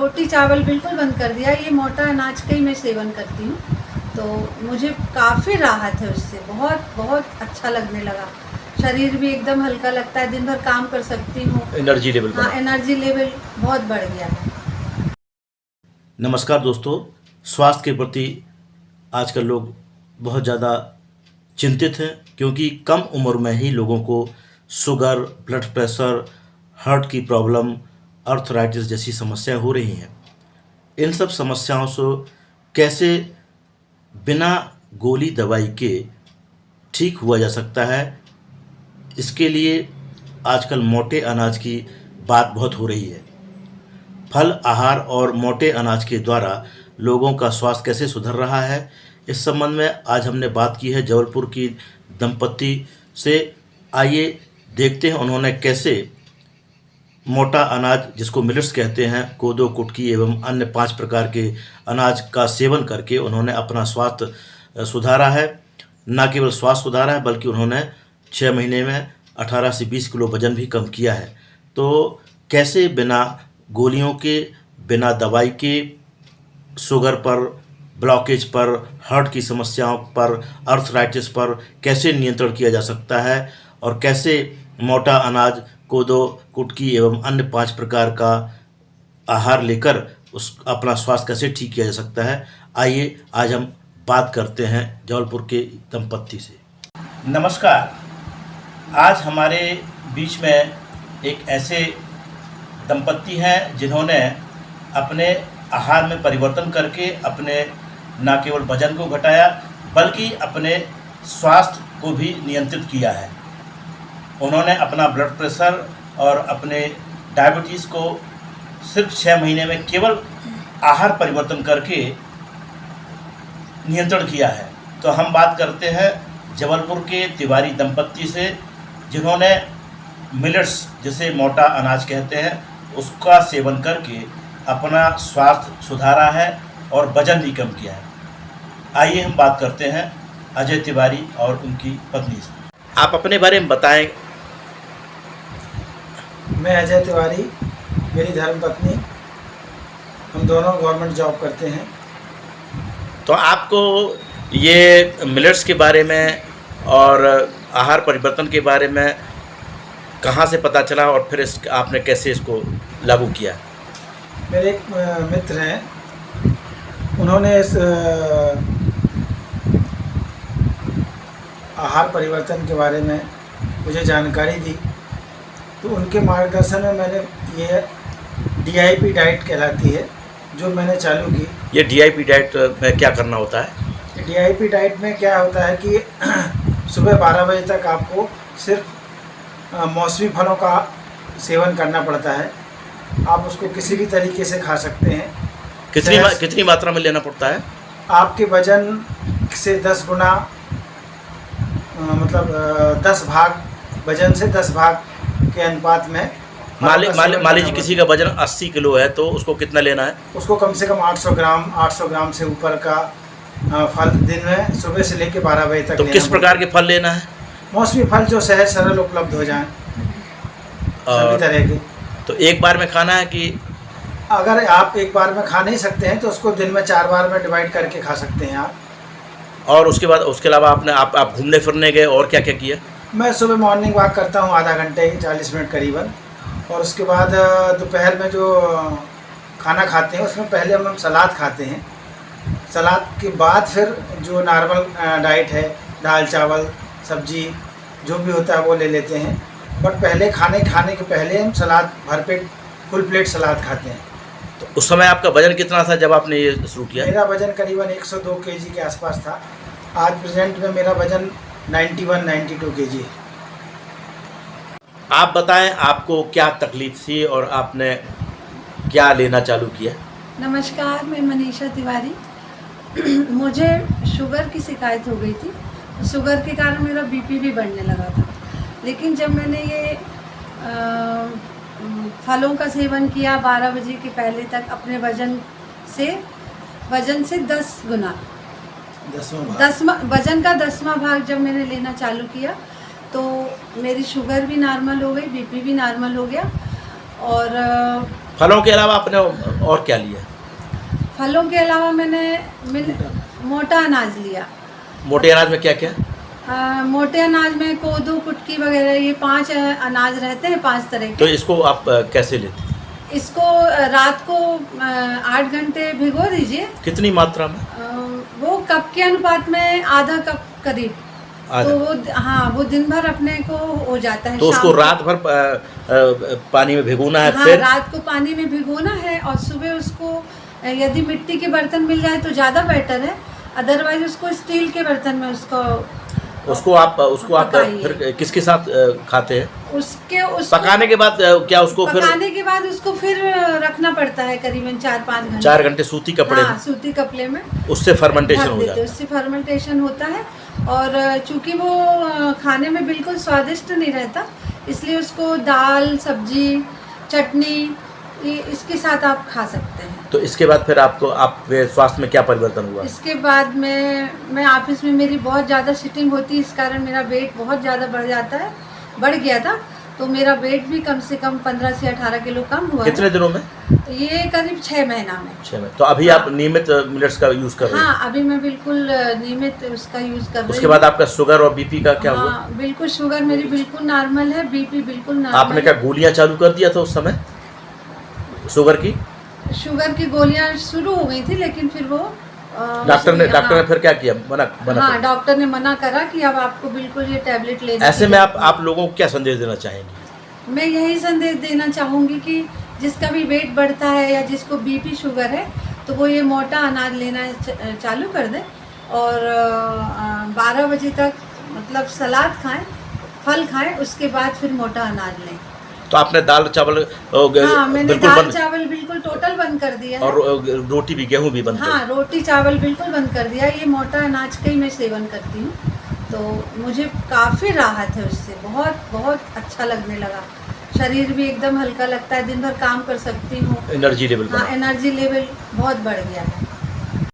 रोटी चावल बिल्कुल बंद कर दिया। ये मोटा अनाज का ही मैं सेवन करती हूँ, तो मुझे काफ़ी राहत है उससे। बहुत बहुत अच्छा लगने लगा। शरीर भी एकदम हल्का लगता है, दिन भर काम कर सकती हूँ। एनर्जी लेवल हाँ, एनर्जी लेवल बहुत बढ़ गया है। नमस्कार दोस्तों, स्वास्थ्य के प्रति आजकल लोग बहुत ज़्यादा चिंतित हैं क्योंकि कम उम्र में ही लोगों को शुगर, ब्लड प्रेशर, हार्ट की प्रॉब्लम, आर्थराइटिस जैसी समस्याएं हो रही हैं। इन सब समस्याओं से कैसे बिना गोली दवाई के ठीक हुआ जा सकता है, इसके लिए आजकल मोटे अनाज की बात बहुत हो रही है। फल आहार और मोटे अनाज के द्वारा लोगों का स्वास्थ्य कैसे सुधर रहा है, इस संबंध में आज हमने बात की है जबलपुर की दंपत्ति से। आइए देखते हैं उन्होंने कैसे मोटा अनाज, जिसको मिलेट्स कहते हैं, कोदो, कुटकी एवं अन्य 5 प्रकार के अनाज का सेवन करके उन्होंने अपना स्वास्थ्य सुधारा है। न केवल स्वास्थ्य सुधारा है बल्कि उन्होंने 6 महीने में 18 से 20 किलो वजन भी कम किया है। तो कैसे बिना गोलियों के, बिना दवाई के, शुगर पर, ब्लॉकेज पर, हार्ट की समस्याओं पर, आर्थराइटिस पर कैसे नियंत्रण किया जा सकता है और कैसे मोटा अनाज, कोदो, कुटकी एवं अन्य 5 प्रकार का आहार लेकर उस अपना स्वास्थ्य कैसे ठीक किया जा सकता है, आइए आज हम बात करते हैं जबलपुर के दंपत्ति से। नमस्कार, आज हमारे बीच में एक ऐसे दंपत्ति हैं जिन्होंने अपने आहार में परिवर्तन करके अपने न केवल वजन को घटाया बल्कि अपने स्वास्थ्य को भी नियंत्रित किया है। उन्होंने अपना ब्लड प्रेशर और अपने डायबिटीज़ को सिर्फ 6 महीने में केवल आहार परिवर्तन करके नियंत्रण किया है। तो हम बात करते हैं जबलपुर के तिवारी दंपत्ति से, जिन्होंने मिलेट्स, जिसे मोटा अनाज कहते हैं, उसका सेवन करके अपना स्वास्थ्य सुधारा है और वजन भी कम किया है। आइए हम बात करते हैं अजय तिवारी और उनकी पत्नी से। आप अपने बारे में बताएं। मैं अजय तिवारी, मेरी धर्मपत्नी, हम दोनों गवर्नमेंट जॉब करते हैं। तो आपको ये मिलेट्स के बारे में और आहार परिवर्तन के बारे में कहाँ से पता चला और फिर आपने कैसे इसको लागू किया? मेरे एक मित्र हैं, उन्होंने इस आहार परिवर्तन के बारे में मुझे जानकारी दी, तो उनके मार्गदर्शन में मैंने ये DIP डाइट कहलाती है जो मैंने चालू की। ये DIP डाइट में क्या करना होता है? DIP डाइट में क्या होता है कि सुबह 12 बजे तक आपको सिर्फ मौसमी फलों का सेवन करना पड़ता है। आप उसको किसी भी तरीके से खा सकते हैं। कितनी मात्रा में लेना पड़ता है? आपके वजन से 10 गुना, मतलब 10 भाग, वजन से 10 भाग के अनुपात में। मान लीजिए किसी का वजन 80 किलो है तो उसको कितना लेना है? उसको कम से कम 800 ग्राम से ऊपर का फल दिन में सुबह से लेकर 12 बजे तक। तो किस प्रकार के फल लेना है? मौसमी फल जो सहज सरल उपलब्ध हो जाएं, सभी तरह के। तो एक बार में खाना है कि अगर आप एक बार में खा नहीं सकते हैं तो उसको दिन में 4 बार में डिवाइड करके खा सकते हैं आप। और उसके बाद, उसके अलावा आप घूमने फिरने गए और क्या क्या किया? मैं सुबह मॉर्निंग वॉक करता हूँ आधा घंटे 40 मिनट करीबन, और उसके बाद दोपहर में जो खाना खाते हैं उसमें पहले हम सलाद खाते हैं। सलाद के बाद फिर जो नॉर्मल डाइट है, दाल चावल सब्जी जो भी होता है वो ले लेते हैं। बट पहले खाने के पहले हम सलाद, भरपेट फुल प्लेट सलाद खाते हैं। तो उस समय आपका वजन कितना था जब आपने ये शुरू किया? मेरा वजन करीबन 102 kg के आसपास था। आज प्रेजेंट में मेरा वजन 91-92 kg है। आप बताएं, आपको क्या तकलीफ थी और आपने क्या लेना चालू किया? नमस्कार, मैं मनीषा तिवारी। मुझे शुगर की शिकायत हो गई थी। शुगर के कारण मेरा BP भी बढ़ने लगा था। लेकिन जब मैंने ये फलों का सेवन किया 12 बजे के पहले तक, अपने वजन से 10 गुना, वजन का 10वां भाग जब मैंने लेना चालू किया तो मेरी शुगर भी नॉर्मल हो गई, BP भी नॉर्मल हो गया। और फलों के अलावा आपने और क्या लिया? फलों के अलावा मैंने मोटा अनाज लिया। मोटे अनाज में क्या क्या? मोटे अनाज में कोदू, कुटकी वगैरह, ये 5 अनाज रहते हैं, 5 तरह तो के। इसको आप कैसे लेते हैं? इसको रात को 8 घंटे भिगो दीजिए। कितनी मात्रा में? वो कप के अनुपात में आधा कप करीब। आधा। तो वो हाँ, वो दिन भर अपने को हो जाता है। तो उसको शाम को- रात भर पानी में भिगोना है, हाँ, फिर रात को पानी में भिगोना है और सुबह उसको यदि मिट्टी के बर्तन मिल जाए तो ज़्यादा बेटर है, अदरवाइज उसको स्टील के बर्तन में उसको आप पकाइए। फिर किसके साथ खाते हैं? उसको पकाने के बाद क्या उसको फिर पकाने के बाद उसको फिर रखना पड़ता है करीबन 4-5 घंटे। 4 घंटे सूती कपड़े हाँ, में, सूती कपड़े में उससे फर्मेंटेशन ढक हो देते जाता हैं। है। उससे फर्मेंटेशन होता है और चूंकि वो खाने में बिल्कुल स्वादिष्ट नहीं रहता, इसलिए उसको दाल, सब्जी, चटनी इसके साथ आप खा सकते हैं। तो इसके बाद फिर आपके स्वास्थ्य में क्या परिवर्तन हुआ? इसके बाद मैं ऑफिस में मेरी बहुत ज़्यादा सीटिंग होती है, इस कारण मेरा वेट बहुत ज़्यादा बढ़ गया था। तो मेरा वेट भी कम से कम 15 से 18 किलो कम हुआ कितने दिनों में? है। ये करीब 6 महीना में। 6 में। तो अभी हाँ। आप नियमित मिलेट्स का यूज कर रहे हैं? हाँ, अभी मैं बिल्कुल नियमित उसका यूज़ कर रही उसके हूँ। बाद आपका शुगर और बीपी का क्या हुआ? हाँ, बिल्कुल शुगर मेरी बिल्कुल नॉर्मल है, बीपी बिल्कुल नॉर्मल आपने क्या गोलियां चालू कर दिया था उस समय शुगर की? शुगर की गोलियां शुरू हो गई थी, लेकिन फिर वो डॉक्टर ने हाँ, फिर क्या किया? मना हाँ, कर? डॉक्टर ने मना करा कि अब आपको बिल्कुल ये टैबलेट लेना। ऐसे में आप लोगों को क्या संदेश देना चाहेंगे? मैं यही संदेश देना चाहूँगी कि जिसका भी वेट बढ़ता है या जिसको बीपी शुगर है, तो वो ये मोटा अनाज लेना चालू कर दे और 12 बजे तक मतलब सलाद खाएं, फल खाएं, उसके बाद फिर मोटा अनाज लें। तो आपने दाल चावल हाँ, मैंने बिल्कुल दाल बंद, चावल बिल्कुल टोटल बंद कर दिया है। और रोटी भी, गेहूं भी बंद कर? हाँ, रोटी चावल बिल्कुल बंद कर दिया। ये मोटा अनाज का ही मैं सेवन करती हूँ, तो मुझे काफ़ी राहत है उससे। बहुत बहुत अच्छा लगने लगा, शरीर भी एकदम हल्का लगता है, दिन भर काम कर सकती हूँ। एनर्जी लेवल हाँ, बना। एनर्जी लेवल बहुत बढ़ गया है।